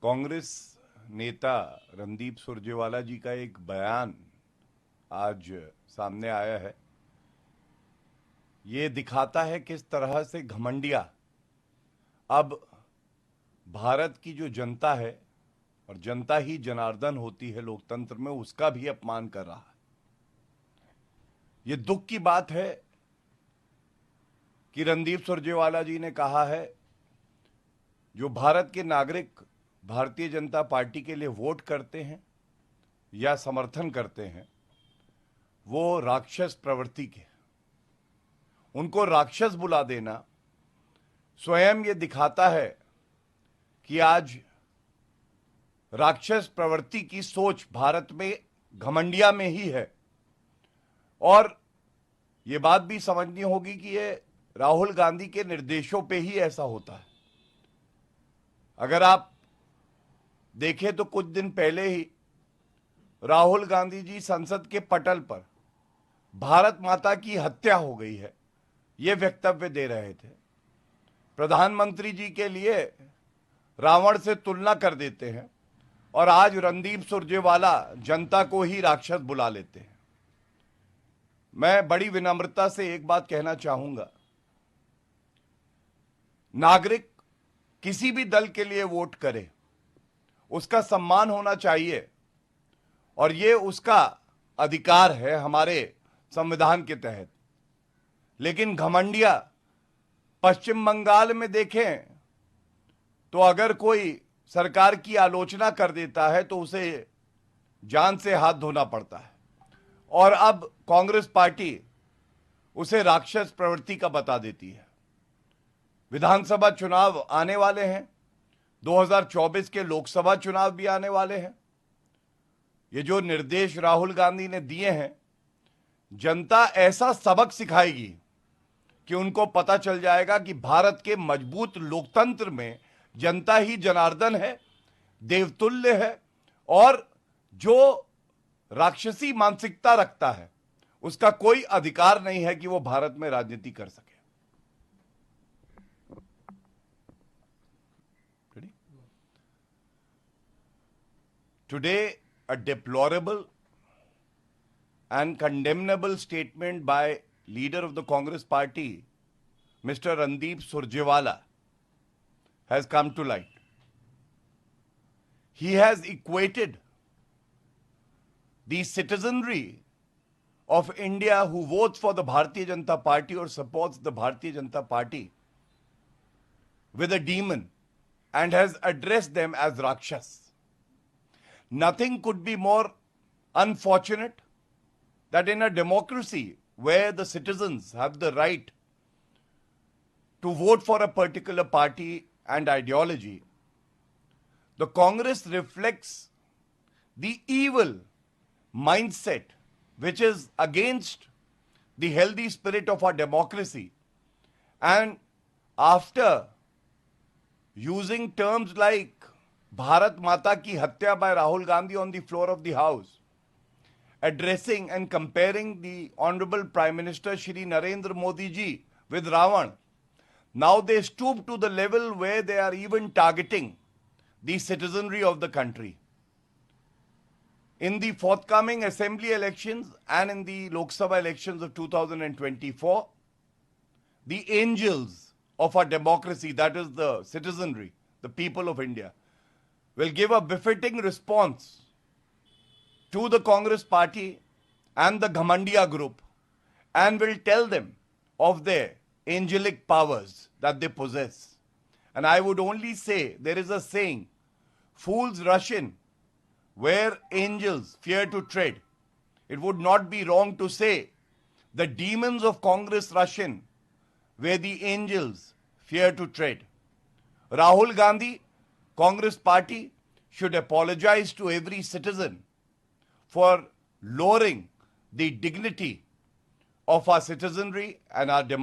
कांग्रेस नेता रणदीप सुरजेवाला जी का एक बयान आज सामने आया है। ये दिखाता है किस तरह से घमंडिया अब भारत की जो जनता है, और जनता ही जनार्दन होती है लोकतंत्र में, उसका भी अपमान कर रहा है। ये दुख की बात है कि रणदीप सुरजेवाला जी ने कहा है जो भारत के नागरिक भारतीय जनता पार्टी के लिए वोट करते हैं या समर्थन करते हैं वो राक्षस प्रवृत्ति के। उनको राक्षस बुला देना स्वयं ये दिखाता है कि आज राक्षस प्रवृत्ति की सोच भारत में घमंडिया में ही है। और ये बात भी समझनी होगी कि ये राहुल गांधी के निर्देशों पे ही ऐसा होता है। अगर आप देखें तो कुछ दिन पहले ही राहुल गांधी जी संसद के पटल पर भारत माता की हत्या हो गई है ये वक्तव्य दे रहे थे। प्रधानमंत्री जी के लिए रावण से तुलना कर देते हैं और आज रणदीप सुरजेवाला जनता को ही राक्षस बुला लेते हैं। मैं बड़ी विनम्रता से एक बात कहना चाहूंगा, नागरिक किसी भी दल के लिए वोट करे उसका सम्मान होना चाहिए और ये उसका अधिकार है हमारे संविधान के तहत। लेकिन घमंडिया पश्चिम बंगाल में देखें तो अगर कोई सरकार की आलोचना कर देता है तो उसे जान से हाथ धोना पड़ता है, और अब कांग्रेस पार्टी उसे राक्षस प्रवृत्ति का बता देती है। विधानसभा चुनाव आने वाले हैं, 2024 के लोकसभा चुनाव भी आने वाले हैं। ये जो निर्देश राहुल गांधी ने दिए हैं, जनता ऐसा सबक सिखाएगी कि उनको पता चल जाएगा कि भारत के मजबूत लोकतंत्र में जनता ही जनार्दन है, देवतुल्य है, और जो राक्षसी मानसिकता रखता है उसका कोई अधिकार नहीं है कि वो भारत में राजनीति कर सके। Today, a deplorable and condemnable statement by leader of the Congress party, Mr. Randeep Surjewala, has come to light. He has equated the citizenry of India who votes for the Bharatiya Janata Party or supports the Bharatiya Janata Party with a demon and has addressed them as Rakshas. Nothing could be more unfortunate that in a democracy where the citizens have the right to vote for a particular party and ideology, the Congress reflects the evil mindset which is against the healthy spirit of our democracy. And after using terms like Bharat Mata ki Hatya by Rahul Gandhi on the floor of the House, addressing and comparing the Honorable Prime Minister Shri Narendra Modi ji with Ravan, now they stoop to the level where they are even targeting the citizenry of the country. In the forthcoming assembly elections and in the Lok Sabha elections of 2024, the angels of our democracy, that is the citizenry, the people of India, will give a befitting response to the Congress party and the Ghamandiya group and will tell them of their angelic powers that they possess. And I would only say, there is a saying, fools rush in where angels fear to tread. It would not be wrong to say the demons of Congress rush in where the angels fear to tread. Rahul Gandhi, Congress party, should apologize to every citizen for lowering the dignity of our citizenry and our democracy.